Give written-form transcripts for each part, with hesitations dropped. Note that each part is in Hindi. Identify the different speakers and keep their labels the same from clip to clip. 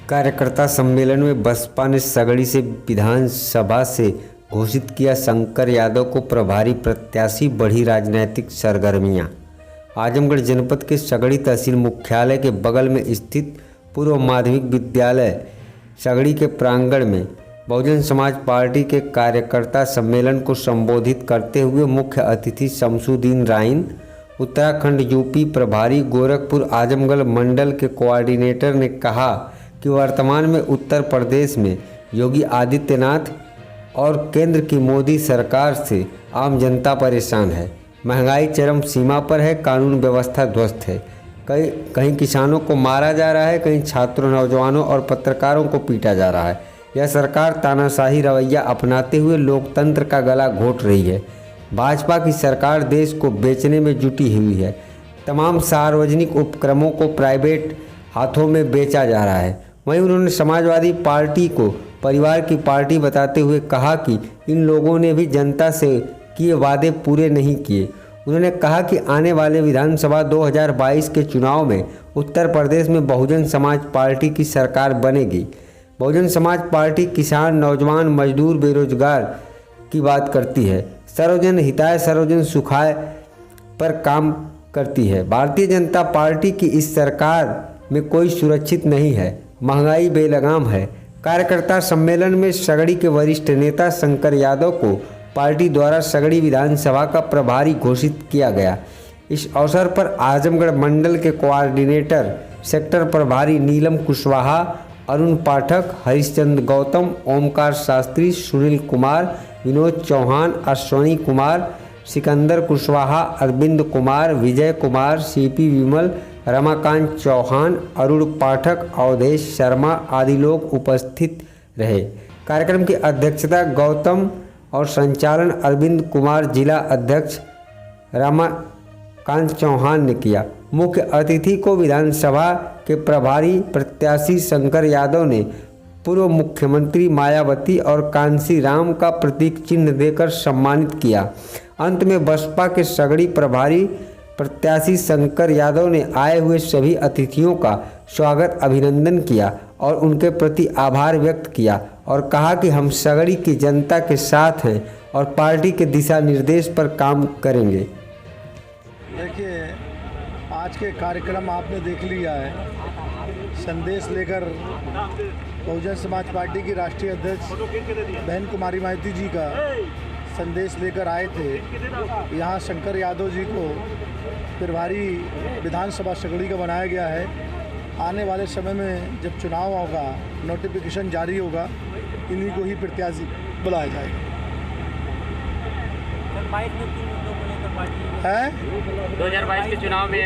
Speaker 1: कार्यकर्ता सम्मेलन में बसपा ने सगड़ी से विधानसभा से घोषित किया शंकर यादव को प्रभारी प्रत्याशी। बढ़ी राजनीतिक सरगर्मियां। आजमगढ़ जनपद के सगड़ी तहसील मुख्यालय के बगल में स्थित पूर्व माध्यमिक विद्यालय सगड़ी के प्रांगण में बहुजन समाज पार्टी के कार्यकर्ता सम्मेलन को संबोधित करते हुए मुख्य अतिथि शमसुद्दीन राइन, उत्तराखंड यूपी प्रभारी गोरखपुर आजमगढ़ मंडल के कोऑर्डिनेटर ने कहा कि वर्तमान में उत्तर प्रदेश में योगी आदित्यनाथ और केंद्र की मोदी सरकार से आम जनता परेशान है। महंगाई चरम सीमा पर है, कानून व्यवस्था ध्वस्त है। कहीं किसानों को मारा जा रहा है, कहीं छात्रों, नौजवानों और पत्रकारों को पीटा जा रहा है। यह सरकार तानाशाही रवैया अपनाते हुए लोकतंत्र का गला घोट रही है। भाजपा की सरकार देश को बेचने में जुटी हुई है। तमाम सार्वजनिक उपक्रमों को प्राइवेट हाथों में बेचा जा रहा है। वहीं उन्होंने समाजवादी पार्टी को परिवार की पार्टी बताते हुए कहा कि इन लोगों ने भी जनता से किए वादे पूरे नहीं किए। उन्होंने कहा कि आने वाले विधानसभा 2022 के चुनाव में उत्तर प्रदेश में बहुजन समाज पार्टी की सरकार बनेगी। बहुजन समाज पार्टी किसान, नौजवान, मजदूर, बेरोजगार की बात करती है। सर्वजन हिताय सर्वजन सुखाय पर काम करती है। भारतीय जनता पार्टी की इस सरकार में कोई सुरक्षित नहीं है। महंगाई बेलगाम है। कार्यकर्ता सम्मेलन में सगड़ी के वरिष्ठ नेता शंकर यादव को पार्टी द्वारा सगड़ी विधानसभा का प्रभारी घोषित किया गया। इस अवसर पर आजमगढ़ मंडल के कोऑर्डिनेटर सेक्टर प्रभारी नीलम कुशवाहा, अरुण पाठक, हरिश्चंद्र गौतम, ओमकार शास्त्री, सुनील कुमार, विनोद चौहान, अश्वनी कुमार, सिकंदर कुशवाहा, अरविंद कुमार, विजय कुमार, सीपी विमल, रमाकांत चौहान, अरुण पाठक, अवधेश शर्मा आदि लोग उपस्थित रहे। कार्यक्रम की अध्यक्षता गौतम और संचालन अरविंद कुमार, जिला अध्यक्ष रमाकांत चौहान ने किया। मुख्य अतिथि को विधानसभा के प्रभारी प्रत्याशी शंकर यादव ने पूर्व मुख्यमंत्री मायावती और कांसी राम का प्रतीक चिन्ह देकर सम्मानित किया। अंत में बसपा के सगड़ी प्रभारी प्रत्याशी शंकर यादव ने आए हुए सभी अतिथियों का स्वागत अभिनंदन किया और उनके प्रति आभार व्यक्त किया और कहा कि हम सगड़ी की जनता के साथ हैं और पार्टी के दिशा निर्देश पर काम करेंगे।
Speaker 2: देखिए, आज के कार्यक्रम आपने देख लिया है। संदेश लेकर बहुजन समाज पार्टी की राष्ट्रीय अध्यक्ष बहन कुमारी माइती जी का संदेश लेकर आए थे। यहाँ शंकर यादव जी को प्रभारी विधानसभा सगड़ी का बनाया गया है। आने वाले समय में जब चुनाव होगा, नोटिफिकेशन जारी होगा, इन्हीं को ही प्रत्याशी बुलाया जाएगा। है
Speaker 3: 2022 के चुनाव में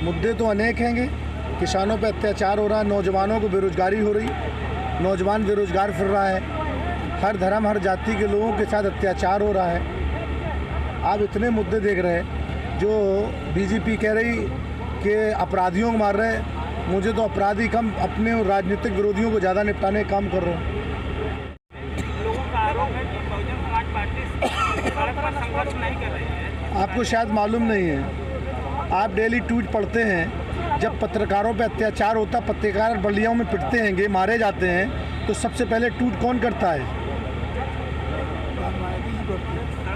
Speaker 2: मुद्दे तो अनेक हैंगे। किसानों पर अत्याचार हो रहा है, नौजवानों को बेरोजगारी हो रही, नौजवान बेरोजगार फिर रहा है, हर धर्म हर जाति के लोगों के साथ अत्याचार हो रहा है। आप इतने मुद्दे देख रहे हैं। जो बीजेपी कह रही कि अपराधियों को मार रहे हैं, मुझे तो अपराधी कम, अपने राजनीतिक विरोधियों को ज़्यादा निपटाने का काम कर रहे हैं। आपको शायद मालूम नहीं है। आप डेली ट्वीट पढ़ते हैं। जब पत्रकारों पे अत्याचार होता, पत्रकार बलियाओं में पिटते हैं, मारे जाते हैं, तो सबसे पहले ट्वीट कौन करता है?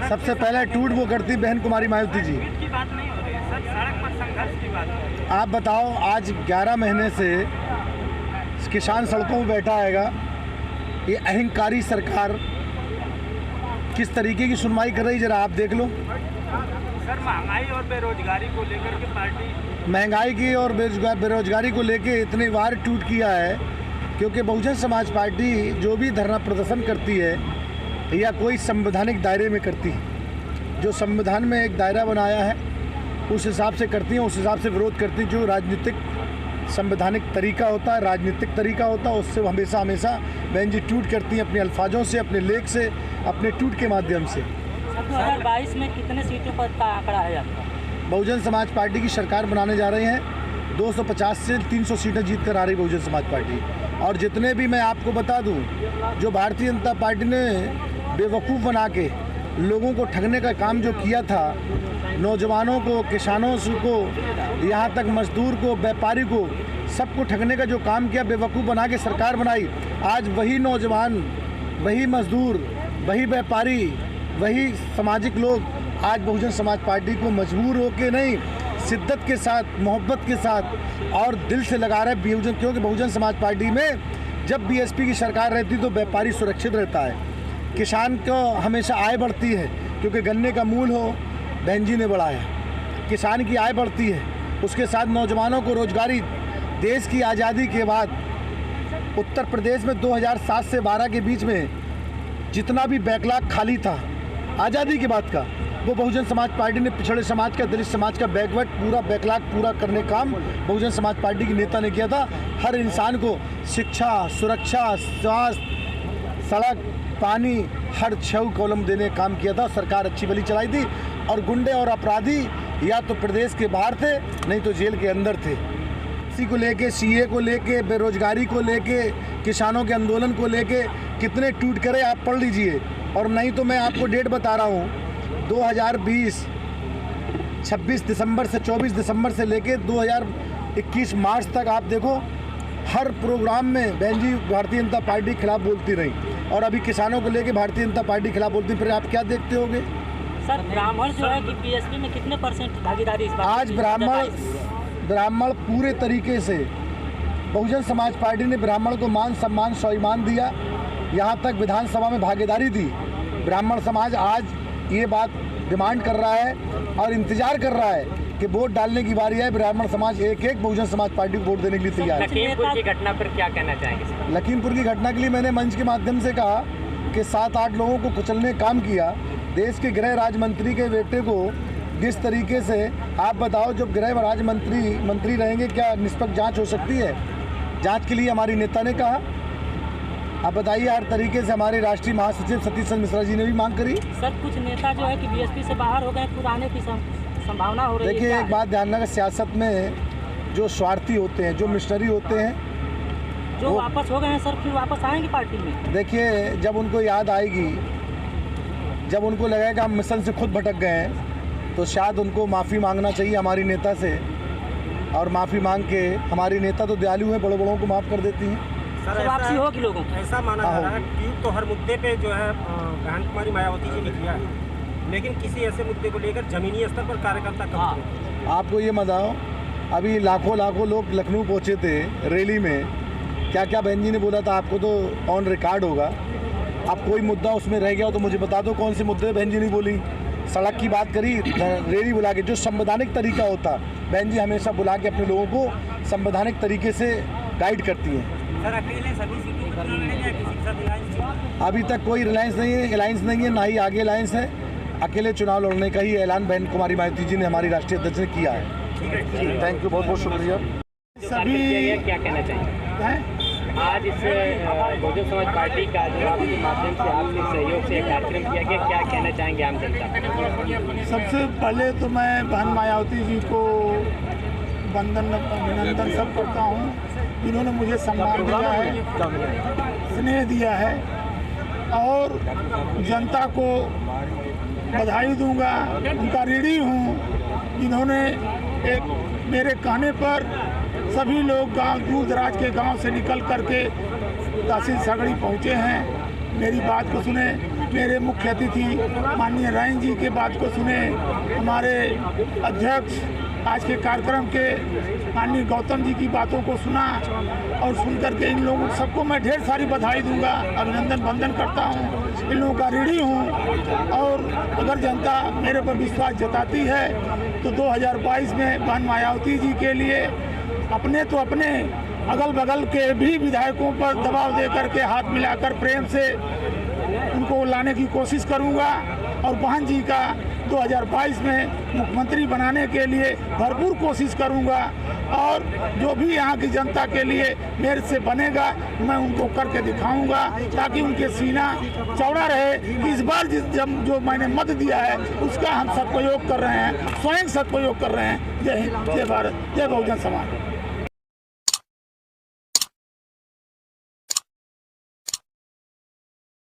Speaker 2: सबसे पहले ट्वीट वो करती बहन कुमारी मायावती जी। आप बताओ, आज 11 महीने से किसान सड़कों में बैठा आएगा। ये अहंकारी सरकार किस तरीके की सुनवाई कर रही, जरा आप देख लो।
Speaker 3: सर, महंगाई और बेरोजगारी को लेकर के पार्टी
Speaker 2: महंगाई की और बेरोजगारी को लेकर इतनी बार ट्वीट किया है, क्योंकि बहुजन समाज पार्टी जो भी धरना प्रदर्शन करती है या कोई संवैधानिक दायरे में करती है। जो संविधान में एक दायरा बनाया है उस हिसाब से करती हैं, उस हिसाब से विरोध करती हैं। जो राजनीतिक संवैधानिक तरीका होता है, राजनीतिक तरीका होता है, उससे हमेशा बहन जी ट्वीट करती हैं, अपने अल्फाजों से, अपने लेख से, अपने ट्वीट के माध्यम से।
Speaker 4: 2022 में कितने सीटों पर का आंकड़ा है आपका?
Speaker 2: बहुजन समाज पार्टी की सरकार बनाने जा रहे हैं। 250 से 300 सीटें जीत कर आ रही बहुजन समाज पार्टी। और जितने भी मैं आपको बता दूं, जो भारतीय जनता पार्टी ने बेवकूफ़ बना के लोगों को ठगने का काम जो किया था, नौजवानों को, किसानों को, यहाँ तक मजदूर को, व्यापारी को, सबको ठगने का जो काम किया, बेवकूफ़ बना के सरकार बनाई। आज वही नौजवान, वही मजदूर, वही व्यापारी, वही सामाजिक लोग आज बहुजन समाज पार्टी को मजबूर होके नहीं, शिद्दत के साथ, मोहब्बत के साथ और दिल से लगा रहे बहुजन, क्योंकि बहुजन समाज पार्टी में जब बीएसपी की सरकार रहती तो व्यापारी सुरक्षित रहता है, किसान को हमेशा आय बढ़ती है, क्योंकि गन्ने का मूल हो बहन जी ने बढ़ाया, किसान की आय बढ़ती है, उसके साथ नौजवानों को रोजगारी। देश की आज़ादी के बाद उत्तर प्रदेश में 2007 से 12 के बीच में जितना भी बैकलॉग खाली था आज़ादी के बाद का, वो बहुजन समाज पार्टी ने पिछड़े समाज का, दलित समाज का बैकवर्ड पूरा बैकलॉग पूरा करने का काम बहुजन समाज पार्टी के नेता ने किया था। हर इंसान को शिक्षा, सुरक्षा, स्वास्थ्य, सड़क, पानी, हर 6 कॉलम देने का काम किया था। सरकार अच्छी भली चलाई थी और गुंडे और अपराधी या तो प्रदेश के बाहर थे, नहीं तो जेल के अंदर थे। इसी को लेके, सीए को लेके, बेरोजगारी को लेके, किसानों के आंदोलन को लेके कितने ट्वीट करे आप पढ़ लीजिए। और नहीं तो मैं आपको डेट बता रहा हूँ, 2020 26 दिसंबर से 24 दिसंबर से लेके 2021 मार्च तक आप देखो, हर प्रोग्राम में बहन जी भारतीय जनता पार्टी के खिलाफ बोलती रही, और अभी किसानों को लेके भारतीय जनता पार्टी के खिलाफ बोलती। फिर आप क्या देखते होगे?
Speaker 4: सर, ब्राह्मण जो है कि बीएसपी में कितने % भागीदारी इस बार?
Speaker 2: आज ब्राह्मण पूरे तरीके से बहुजन समाज पार्टी ने ब्राह्मण को मान सम्मान स्वाभिमान दिया, यहाँ तक विधानसभा में भागीदारी दी। ब्राह्मण समाज आज ये बात डिमांड कर रहा है और इंतजार कर रहा है कि वोट डालने की बारी है। ब्राह्मण समाज एक बहुजन समाज पार्टी को वोट देने के लिए तैयार है।
Speaker 3: लखीमपुर की घटना पर क्या कहना चाहेंगे?
Speaker 2: लखीमपुर की घटना के लिए मैंने मंच के माध्यम से कहा कि 7-8 लोगों को कुचलने का काम किया। देश के गृह राज्य मंत्री के बेटे को जिस तरीके से, आप बताओ, जब गृह राज्य मंत्री रहेंगे, क्या निष्पक्ष जांच हो सकती है? जांच के लिए हमारी नेता ने कहा। आप बताइए, हर तरीके से हमारे राष्ट्रीय महासचिव सतीश चंद्र मिश्रा जी ने भी मांग करी।
Speaker 4: सर, कुछ नेता जो है कि बीएसपी से बाहर हो गए, पुराने की संभावना हो रही है।
Speaker 2: देखिए, एक बात ध्यान रखना, सियासत में जो स्वार्थी होते हैं, जो मिशनरी होते हैं,
Speaker 4: जो वापस हो गए हैं सर, फिर वापस आएंगे पार्टी में?
Speaker 2: देखिए, जब उनको याद आएगी, जब उनको लगेगा हम मिशन से खुद भटक गए हैं, तो शायद उनको माफ़ी मांगना चाहिए हमारी नेता से, और माफ़ी मांग के, हमारी नेता तो दयालु हैं, बड़ों को माफ़ कर देती हैं।
Speaker 4: सर, वापसी होगी लोगों की,
Speaker 3: ऐसा माना जा रहा है कि तो हर मुद्दे पे जो है बहन कुमारी मायावती जी ने किया है, लेकिन किसी ऐसे मुद्दे को लेकर जमीनी स्तर पर कार्यकर्ता कम करें।
Speaker 2: आपको ये बताओ, अभी लाखों लोग लखनऊ पहुँचे थे रैली में, क्या क्या बहन जी ने बोला था, आपको तो ऑन रिकॉर्ड होगा। अब कोई मुद्दा उसमें रह गया हो तो मुझे बता दो कौन से मुद्दे बहन जी ने बोली। सड़क की बात करी, रैली बुला के, जो संवैधानिक तरीका होता, बहन जी हमेशा बुला के अपने लोगों को संवैधानिक तरीके से गाइड करती हैं।
Speaker 3: सर, अकेले सभी सीटों पर लड़ेंगे या किसी के साथ अलायंस?
Speaker 2: अभी तक कोई अलायंस नहीं है, ना ही आगे अलायंस है। अकेले चुनाव लड़ने का ही ऐलान बहन कुमारी मायावती जी ने, हमारी राष्ट्रीय अध्यक्ष ने किया है। थैंक यू, बहुत बहुत शुक्रिया।
Speaker 3: सभी क्या कहना चाहिए आज इस बहुजन समाज पार्टी का जो आपके माध्यम से, आपके सहयोग से कार्यक्रम किया गया, क्या कहना चाहेंगे आम जनता?
Speaker 5: सबसे पहले तो मैं बहन मायावती जी को अभिनंदन सब करता हूँ, जिन्होंने मुझे सम्मान दिया है, स्नेह दिया है, और जनता को बधाई दूंगा। उनका ऋणी हूँ, जिन्होंने एक मेरे कहने पर सभी लोग गांव, दूर दराज के गांव से निकल करके तहसील सगड़ी पहुँचे हैं, मेरी बात को सुने। मेरे मुख्य अतिथि माननीय रायन जी के बात को सुने। हमारे अध्यक्ष आज के कार्यक्रम के माननीय गौतम जी की बातों को सुना, और सुनकर के इन लोगों सबको मैं ढेर सारी बधाई दूंगा, अभिनंदन वंदन करता हूं। इन लोगों का ऋणी हूं, और अगर जनता मेरे पर विश्वास जताती है तो 2022 में बहन मायावती जी के लिए अपने तो अपने अगल बगल के भी विधायकों पर दबाव दे करके, हाथ मिलाकर प्रेम से उनको लाने की कोशिश करूंगा, और बहन जी का 2022 में मुख्यमंत्री बनाने के लिए भरपूर कोशिश करूंगा। और जो भी यहाँ की जनता के लिए मेरे से बनेगा, मैं उनको करके दिखाऊंगा, ताकि उनके सीना चौड़ा रहे कि इस बार जो मैंने मत दिया है उसका हम सदुपयोग कर रहे हैं, स्वयं सदुपयोग कर रहे हैं। जय हिंद, जय भारत, जय बहुजन समाज।